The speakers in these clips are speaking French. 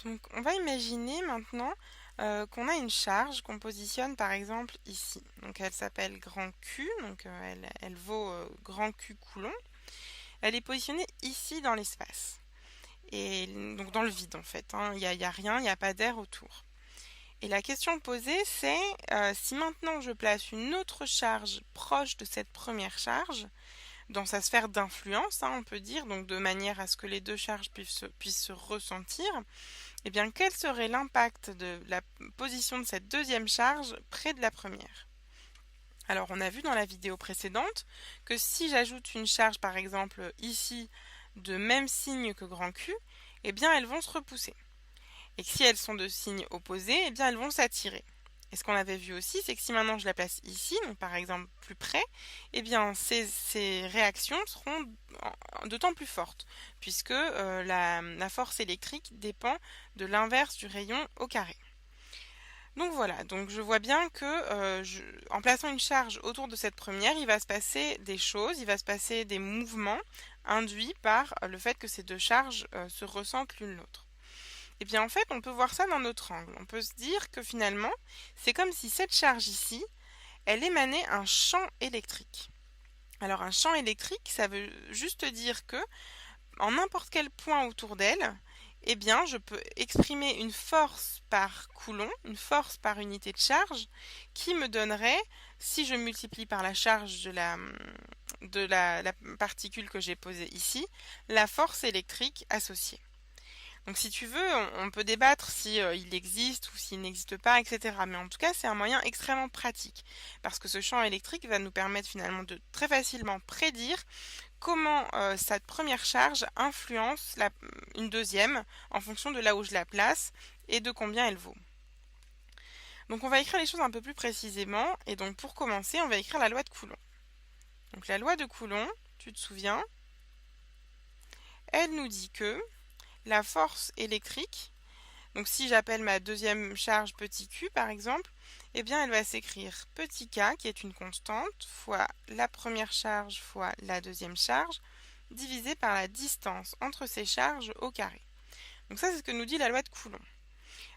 Donc on va imaginer maintenant qu'on a une charge qu'on positionne par exemple ici. Donc elle s'appelle grand Q, donc elle vaut grand Q coulomb. Elle est positionnée ici dans l'espace. Et donc dans le vide en fait, hein. Il y a rien, il n'y a pas d'air autour. Et la question posée c'est si maintenant je place une autre charge proche de cette première charge, dans sa sphère d'influence, hein, on peut dire, donc de manière à ce que les deux charges puissent se ressentir, eh bien quel serait l'impact de la position de cette deuxième charge près de la première? Alors on a vu dans la vidéo précédente que si j'ajoute une charge par exemple ici de même signe que grand Q, eh bien elles vont se repousser. Et que si elles sont de signes opposés, eh bien elles vont s'attirer. Et ce qu'on avait vu aussi, c'est que si maintenant je la place ici, donc par exemple plus près, eh bien ces réactions seront d'autant plus fortes, puisque la force électrique dépend de l'inverse du rayon au carré. Donc voilà, donc je vois bien que en plaçant une charge autour de cette première, il va se passer des choses, il va se passer des mouvements induits par le fait que ces deux charges se ressentent l'une l'autre. Et bien en fait, on peut voir ça d'un autre angle. On peut se dire que finalement, c'est comme si cette charge ici, elle émanait un champ électrique. Alors un champ électrique, ça veut juste dire que en n'importe quel point autour d'elle, eh bien je peux exprimer une force par coulomb, une force par unité de charge, qui me donnerait, si je multiplie par la charge de la particule que j'ai posée ici, la force électrique associée. Donc si tu veux, on peut débattre si il existe ou s'il n'existe pas, etc. Mais en tout cas, c'est un moyen extrêmement pratique parce que ce champ électrique va nous permettre finalement de très facilement prédire comment cette première charge influence une deuxième en fonction de là où je la place et de combien elle vaut. Donc on va écrire les choses un peu plus précisément et donc pour commencer, on va écrire la loi de Coulomb. Donc la loi de Coulomb, tu te souviens, elle nous dit que la force électrique, donc si j'appelle ma deuxième charge petit q par exemple, eh bien elle va s'écrire petit k qui est une constante fois la première charge fois la deuxième charge divisé par la distance entre ces charges au carré. Donc ça c'est ce que nous dit la loi de Coulomb.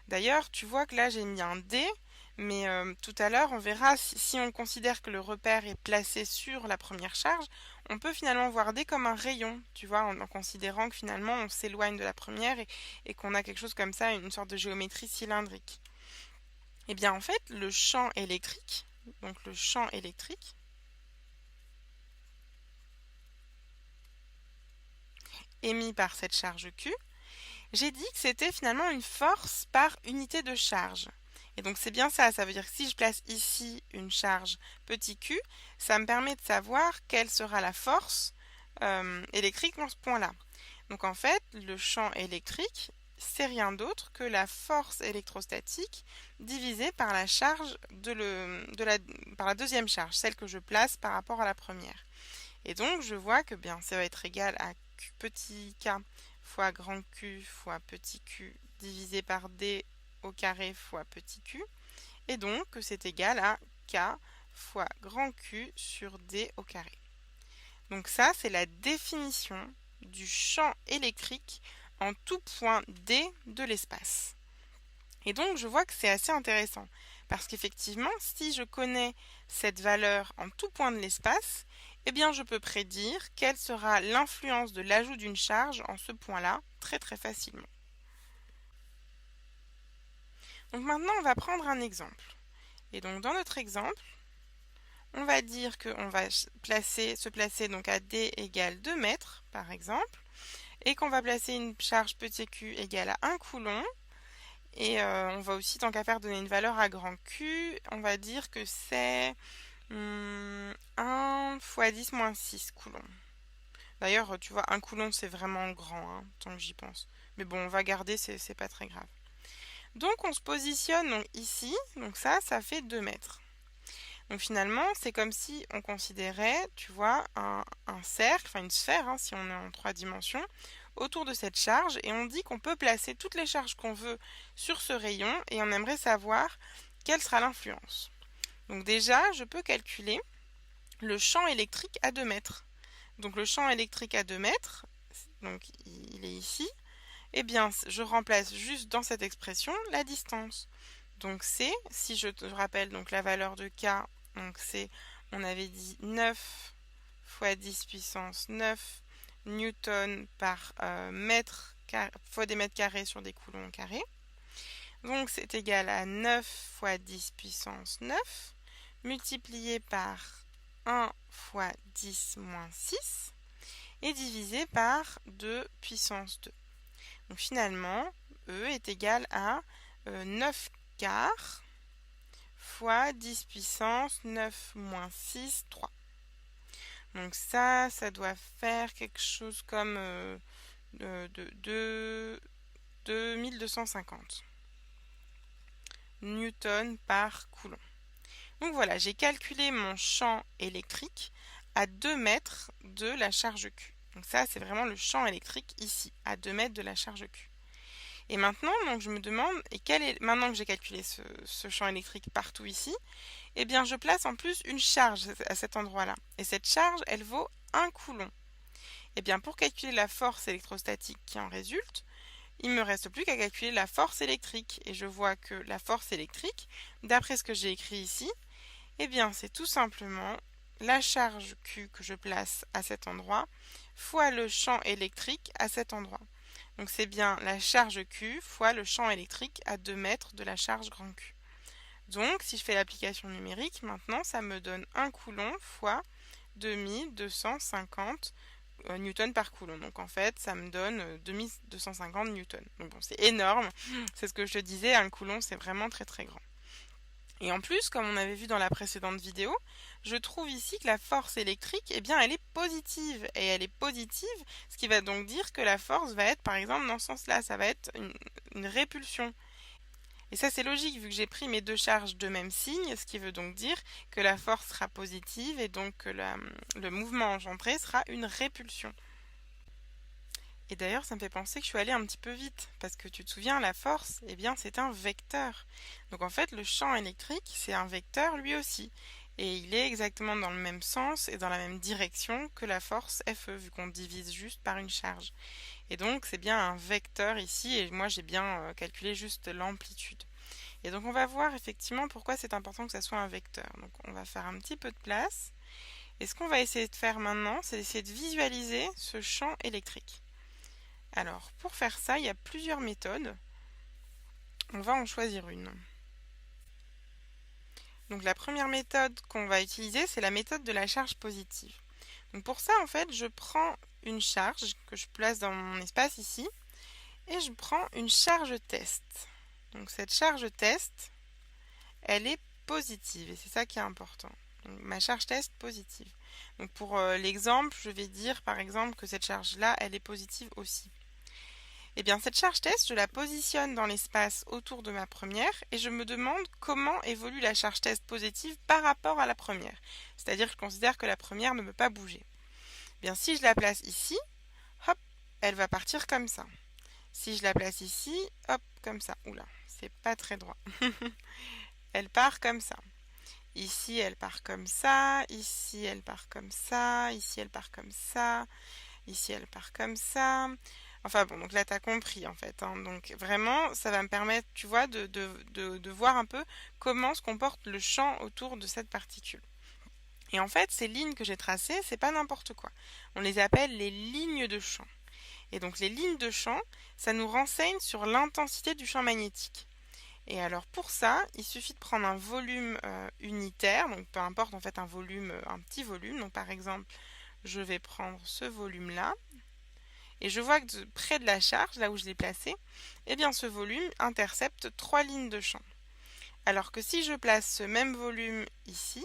D'ailleurs tu vois que là j'ai mis un D, mais tout à l'heure on verra si on considère que le repère est placé sur la première charge, on peut finalement voir D comme un rayon, tu vois, en considérant que finalement on s'éloigne de la première et qu'on a quelque chose comme ça, une sorte de géométrie cylindrique. Et bien en fait le champ électrique, donc le champ électrique, émis par cette charge Q, j'ai dit que c'était finalement une force par unité de charge. Et donc c'est bien ça, ça veut dire que si je place ici une charge petit q, ça me permet de savoir quelle sera la force électrique dans ce point-là. Donc en fait, le champ électrique, c'est rien d'autre que la force électrostatique divisée par la charge par la deuxième charge, celle que je place par rapport à la première. Et donc je vois que bien ça va être égal à petit k fois grand Q fois petit q divisé par d au carré fois petit q. Et donc que c'est égal à k fois grand Q sur d au carré. Donc ça, c'est la définition du champ électrique en tout point d de l'espace. Et donc je vois que c'est assez intéressant parce qu'effectivement, si je connais cette valeur en tout point de l'espace, eh bien je peux prédire quelle sera l'influence de l'ajout d'une charge en ce point-là très très facilement. Donc maintenant, on va prendre un exemple. Et donc dans notre exemple, on va dire qu'on va se placer donc à d égale 2 mètres par exemple, et qu'on va placer une charge petit q égale à 1 coulomb. Et on va aussi, tant qu'à faire, donner une valeur à grand Q. On va dire que c'est 1 fois 10 moins 6 coulombs. D'ailleurs, tu vois, 1 coulomb, c'est vraiment grand, hein, tant que j'y pense. Mais bon, on va garder, c'est pas très grave. Donc, on se positionne donc, ici. Donc ça fait 2 mètres. Donc finalement, c'est comme si on considérait, tu vois, un cercle, enfin une sphère, hein, si on est en 3 dimensions, autour de cette charge, et on dit qu'on peut placer toutes les charges qu'on veut sur ce rayon, et on aimerait savoir quelle sera l'influence. Donc déjà, je peux calculer le champ électrique à 2 mètres. Donc le champ électrique à 2 mètres, donc il est ici, eh bien, je remplace juste dans cette expression la distance. Donc c'est, si je te rappelle donc la valeur de K, donc c'est, on avait dit 9 fois 10 puissance 9 newton par fois des mètres carrés sur des coulombs carrés. Donc c'est égal à 9 fois 10 puissance 9 multiplié par 1 fois 10 moins 6 et divisé par 2 puissance 2. Donc finalement, E est égal à 9 quarts fois 10 puissance 9 moins 6, 3. Donc ça doit faire quelque chose comme 2250 newtons par coulomb. Donc voilà, j'ai calculé mon champ électrique à 2 mètres de la charge Q. Donc ça, c'est vraiment le champ électrique ici, à 2 mètres de la charge Q. Et maintenant, donc, je me demande, maintenant que j'ai calculé ce champ électrique partout ici, eh bien, je place en plus une charge à cet endroit-là. Et cette charge, elle vaut 1 coulomb. Eh bien, pour calculer la force électrostatique qui en résulte, il ne me reste plus qu'à calculer la force électrique. Et je vois que la force électrique, d'après ce que j'ai écrit ici, eh bien, c'est tout simplement la charge Q que je place à cet endroit fois le champ électrique à cet endroit. Donc c'est bien la charge Q fois le champ électrique à 2 mètres de la charge grand Q. Donc si je fais l'application numérique, maintenant ça me donne 1 coulomb fois 2250 newtons par coulomb. Donc en fait ça me donne 2250 newtons. Donc bon, c'est énorme, c'est ce que je te disais, 1 coulomb c'est vraiment très très grand. Et en plus, comme on avait vu dans la précédente vidéo, je trouve ici que la force électrique, eh bien, elle est positive. Et elle est positive, ce qui va donc dire que la force va être, par exemple, dans ce sens-là, ça va être une répulsion. Et ça, c'est logique, vu que j'ai pris mes deux charges de même signe, ce qui veut donc dire que la force sera positive et donc que le mouvement engendré sera une répulsion. Et d'ailleurs, ça me fait penser que je suis allée un petit peu vite, parce que tu te souviens, la force, eh bien, c'est un vecteur. Donc en fait, le champ électrique, c'est un vecteur lui aussi. Et il est exactement dans le même sens et dans la même direction que la force Fe, vu qu'on divise juste par une charge. Et donc, c'est bien un vecteur ici, et moi, j'ai bien calculé juste l'amplitude. Et donc, on va voir effectivement pourquoi c'est important que ça soit un vecteur. Donc, on va faire un petit peu de place. Et ce qu'on va essayer de faire maintenant, c'est d'essayer de visualiser ce champ électrique. Alors, pour faire ça, il y a plusieurs méthodes. On va en choisir une. Donc la première méthode qu'on va utiliser, c'est la méthode de la charge positive. Donc pour ça, en fait, je prends une charge que je place dans mon espace ici, et je prends une charge test. Donc cette charge test, elle est positive, et c'est ça qui est important. Donc, ma charge test positive. Donc pour l'exemple, je vais dire par exemple que cette charge-là, elle est positive aussi. Eh bien, cette charge test, je la positionne dans l'espace autour de ma première et je me demande comment évolue la charge test positive par rapport à la première. C'est-à-dire que je considère que la première ne peut pas bouger. Eh bien, si je la place ici, hop, elle va partir comme ça. Si je la place ici, hop, comme ça. Oula, c'est pas très droit. Elle part comme ça. Ici, elle part comme ça. Ici, elle part comme ça. Ici, elle part comme ça. Ici, elle part comme ça. Enfin bon, donc là, tu as compris en fait. Hein. Donc vraiment, ça va me permettre, tu vois, de voir un peu comment se comporte le champ autour de cette particule. Et en fait, ces lignes que j'ai tracées, c'est pas n'importe quoi. On les appelle les lignes de champ. Et donc les lignes de champ, ça nous renseigne sur l'intensité du champ magnétique. Et alors pour ça, il suffit de prendre un volume unitaire, donc peu importe en fait un volume, un petit volume. Donc par exemple, je vais prendre ce volume-là. Et je vois que près de la charge, là où je l'ai placé, eh bien ce volume intercepte 3 lignes de champ. Alors que si je place ce même volume ici,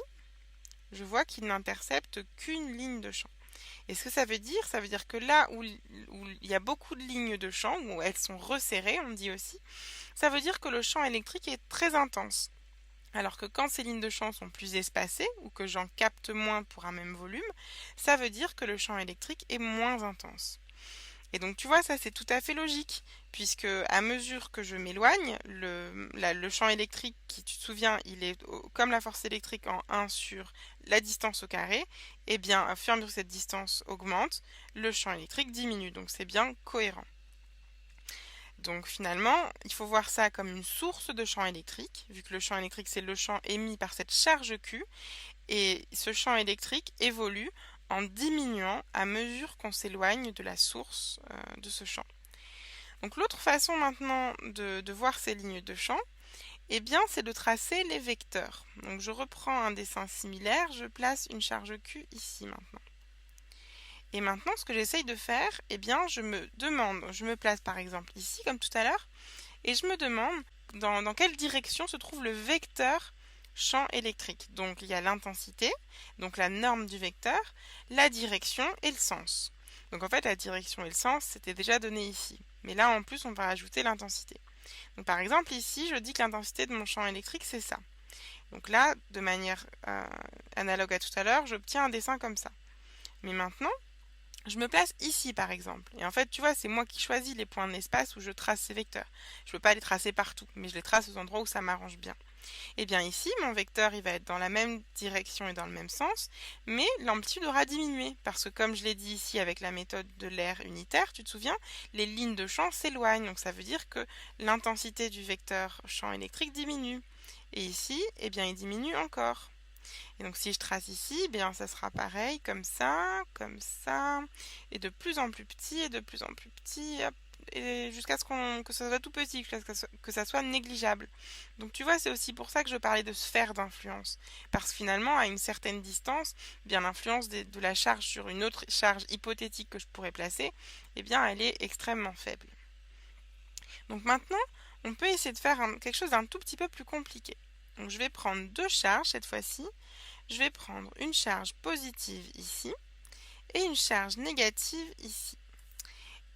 je vois qu'il n'intercepte qu'une ligne de champ. Et ce que ça veut dire? Ça veut dire que là où il y a beaucoup de lignes de champ, où elles sont resserrées, on dit aussi, ça veut dire que le champ électrique est très intense. Alors que quand ces lignes de champ sont plus espacées, ou que j'en capte moins pour un même volume, ça veut dire que le champ électrique est moins intense. Et donc tu vois, ça c'est tout à fait logique, puisque à mesure que je m'éloigne, le champ électrique, qui tu te souviens, il est comme la force électrique en 1 sur la distance au carré, et bien à fur et à mesure que cette distance augmente, le champ électrique diminue, donc c'est bien cohérent. Donc finalement, il faut voir ça comme une source de champ électrique, vu que le champ électrique c'est le champ émis par cette charge Q, et ce champ électrique évolue en diminuant à mesure qu'on s'éloigne de la source de ce champ. Donc l'autre façon maintenant de voir ces lignes de champ, eh bien c'est de tracer les vecteurs. Donc je reprends un dessin similaire, je place une charge Q ici maintenant. Et maintenant ce que j'essaye de faire, eh bien je me place par exemple ici comme tout à l'heure, et je me demande dans quelle direction se trouve le vecteur champ électrique. Donc il y a l'intensité, donc la norme du vecteur, la direction et le sens. Donc en fait la direction et le sens c'était déjà donné ici. Mais là en plus on va ajouter l'intensité. Donc par exemple ici je dis que l'intensité de mon champ électrique c'est ça. Donc là de manière analogue à tout à l'heure j'obtiens un dessin comme ça. Mais maintenant je me place ici par exemple. Et en fait, tu vois, c'est moi qui choisis les points de l'espace où je trace ces vecteurs. Je ne peux pas les tracer partout, mais je les trace aux endroits où ça m'arrange bien. Et bien ici, mon vecteur, il va être dans la même direction et dans le même sens, mais l'amplitude aura diminué. Parce que comme je l'ai dit ici avec la méthode de l'aire unitaire, tu te souviens, les lignes de champ s'éloignent. Donc ça veut dire que l'intensité du vecteur champ électrique diminue. Et ici, eh bien, il diminue encore. Et donc si je trace ici, eh bien ça sera pareil, comme ça, et de plus en plus petit, et de plus en plus petit, hop, et jusqu'à ce que ça soit tout petit, jusqu'à ce que ça soit négligeable. Donc tu vois, c'est aussi pour ça que je parlais de sphère d'influence. Parce que finalement, à une certaine distance, eh bien l'influence de la charge sur une autre charge hypothétique que je pourrais placer, eh bien elle est extrêmement faible. Donc maintenant, on peut essayer de faire quelque chose d'un tout petit peu plus compliqué. Donc je vais prendre deux charges cette fois-ci. Je vais prendre une charge positive ici et une charge négative ici.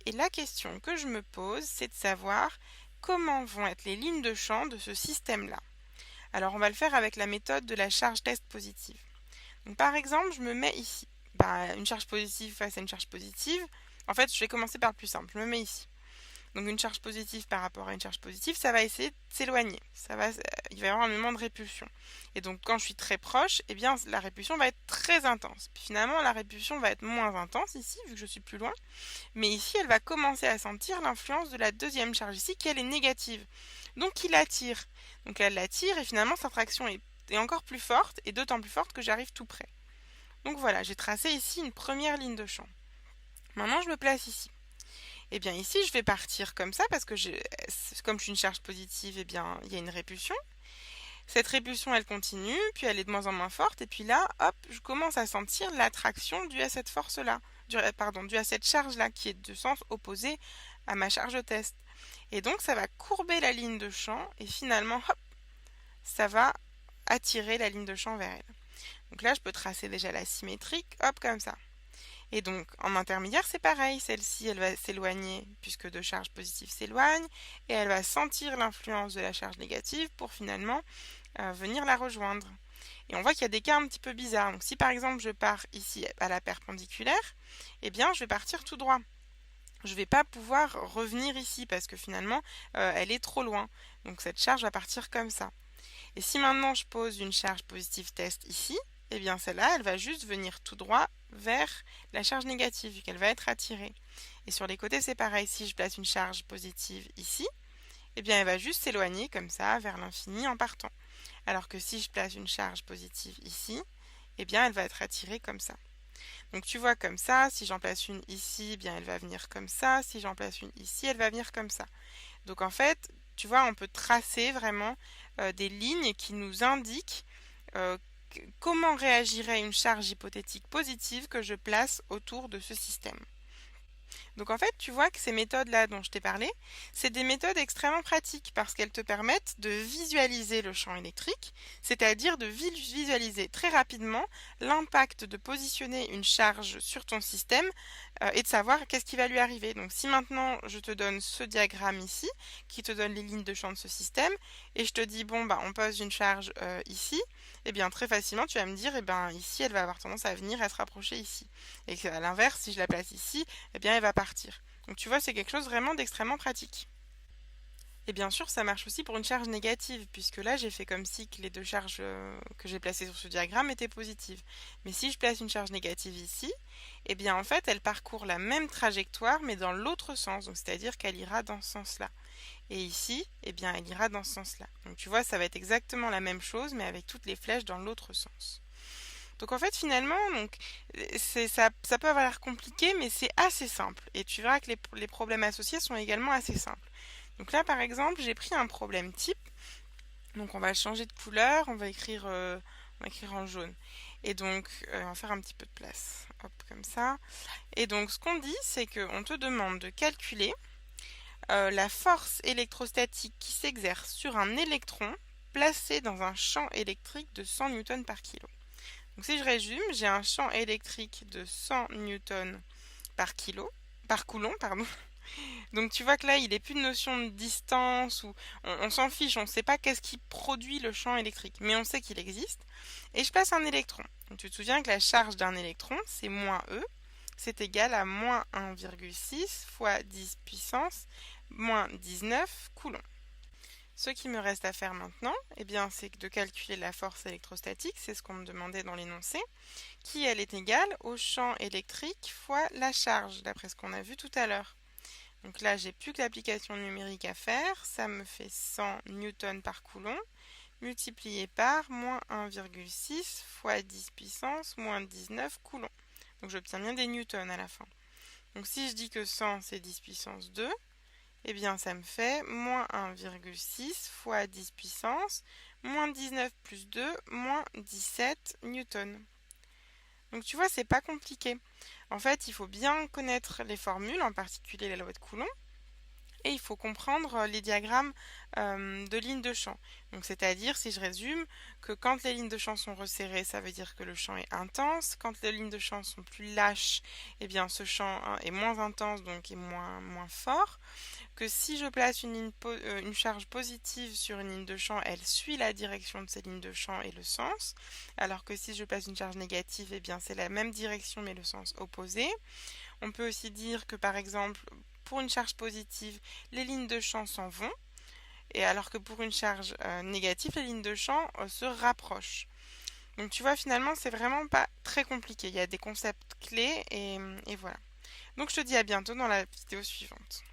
Et la question que je me pose, c'est de savoir comment vont être les lignes de champ de ce système-là. Alors on va le faire avec la méthode de la charge test positive. Donc, par exemple, je me mets ici. Une charge positive face à une charge positive. En fait, je vais commencer par le plus simple. Je me mets ici. Donc une charge positive par rapport à une charge positive, ça va essayer de s'éloigner. Il va y avoir un moment de répulsion. Et donc quand je suis très proche, eh bien la répulsion va être très intense. Puis finalement la répulsion va être moins intense ici, vu que je suis plus loin. Mais ici, elle va commencer à sentir l'influence de la deuxième charge ici, qui elle est négative. Donc il l'attire. Donc elle l'attire et finalement sa traction est encore plus forte, et d'autant plus forte que j'arrive tout près. Donc voilà, j'ai tracé ici une première ligne de champ. Maintenant je me place ici. Et bien ici, je vais partir comme ça parce que comme je suis une charge positive, eh bien, il y a une répulsion. Cette répulsion, elle continue, puis elle est de moins en moins forte. Et puis là, hop, je commence à sentir l'attraction due à cette force-là, due à cette charge-là, qui est de sens opposé à ma charge test. Et donc, ça va courber la ligne de champ et finalement, hop, ça va attirer la ligne de champ vers elle. Donc là, je peux tracer déjà la symétrique, hop, comme ça. Et donc, en intermédiaire, c'est pareil. Celle-ci, elle va s'éloigner puisque deux charges positives s'éloignent et elle va sentir l'influence de la charge négative pour finalement venir la rejoindre. Et on voit qu'il y a des cas un petit peu bizarres. Donc, si par exemple, je pars ici à la perpendiculaire, eh bien, je vais partir tout droit. Je ne vais pas pouvoir revenir ici parce que finalement, elle est trop loin. Donc, cette charge va partir comme ça. Et si maintenant, je pose une charge positive test ici, eh bien celle-là, elle va juste venir tout droit vers la charge négative, vu qu'elle va être attirée. Et sur les côtés, c'est pareil. Si je place une charge positive ici, eh bien elle va juste s'éloigner comme ça, vers l'infini en partant. Alors que si je place une charge positive ici, eh bien elle va être attirée comme ça. Donc tu vois comme ça, si j'en place une ici, eh bien elle va venir comme ça. Si j'en place une ici, elle va venir comme ça. Donc en fait, tu vois, on peut tracer vraiment des lignes qui nous indiquent comment réagirait une charge hypothétique positive que je place autour de ce système. Donc en fait, tu vois que ces méthodes-là dont je t'ai parlé, c'est des méthodes extrêmement pratiques parce qu'elles te permettent de visualiser le champ électrique, c'est-à-dire de visualiser très rapidement l'impact de positionner une charge sur ton système et de savoir qu'est-ce qui va lui arriver. Donc si maintenant je te donne ce diagramme ici, qui te donne les lignes de champ de ce système, et je te dis bon on pose une charge ici, et bien très facilement tu vas me dire ici elle va avoir tendance à venir et à se rapprocher ici. Et à l'inverse, si je la place ici, eh bien elle va partir. Donc tu vois, c'est quelque chose vraiment d'extrêmement pratique. Et bien sûr, ça marche aussi pour une charge négative, puisque là, j'ai fait comme si que les deux charges que j'ai placées sur ce diagramme étaient positives. Mais si je place une charge négative ici, eh bien en fait, elle parcourt la même trajectoire, mais dans l'autre sens, donc c'est-à-dire qu'elle ira dans ce sens-là. Et ici, eh bien, elle ira dans ce sens-là. Donc tu vois, ça va être exactement la même chose, mais avec toutes les flèches dans l'autre sens. Donc en fait, finalement, donc, ça peut avoir l'air compliqué, mais c'est assez simple. Et tu verras que les problèmes associés sont également assez simples. Donc là, par exemple, j'ai pris un problème type. Donc on va changer de couleur, on va écrire en jaune. Et donc, on va faire un petit peu de place. Hop, comme ça. Et donc, ce qu'on dit, c'est qu'on te demande de calculer la force électrostatique qui s'exerce sur un électron placé dans un champ électrique de 100 newtons par kilo. Donc si je résume, j'ai un champ électrique de 100 newtons par coulomb, pardon. Donc tu vois que là, il n'est plus de notion de distance ou on s'en fiche, on ne sait pas qu'est-ce qui produit le champ électrique, mais on sait qu'il existe. Et je place un électron. Donc, tu te souviens que la charge d'un électron, c'est moins E, c'est égal à moins 1,6 fois 10 puissance moins 19 coulombs. Ce qui me reste à faire maintenant, eh bien, c'est de calculer la force électrostatique, c'est ce qu'on me demandait dans l'énoncé, qui elle est égale au champ électrique fois la charge, d'après ce qu'on a vu tout à l'heure. Donc là, j'ai plus que l'application numérique à faire. Ça me fait 100 newtons par coulomb multiplié par moins 1,6 fois 10 puissance moins 19 coulombs. Donc j'obtiens bien des newtons à la fin. Donc si je dis que 100 c'est 10 puissance 2, eh bien ça me fait moins 1,6 fois 10 puissance moins 19 plus 2 moins 17 newtons. Donc tu vois, c'est pas compliqué. En fait, il faut bien connaître les formules, en particulier la loi de Coulomb. Et il faut comprendre les diagrammes de lignes de champ. Donc c'est-à-dire, si je résume, que quand les lignes de champ sont resserrées, ça veut dire que le champ est intense. Quand les lignes de champ sont plus lâches, eh bien ce champ est moins intense, donc est moins fort. Que si je place une charge positive sur une ligne de champ, elle suit la direction de ces lignes de champ et le sens. Alors que si je place une charge négative, eh bien c'est la même direction mais le sens opposé. On peut aussi dire que par exemple, pour une charge positive, les lignes de champ s'en vont, et alors que pour une charge négative, les lignes de champ se rapprochent. Donc tu vois, finalement, c'est vraiment pas très compliqué. Il y a des concepts clés et voilà. Donc je te dis à bientôt dans la vidéo suivante.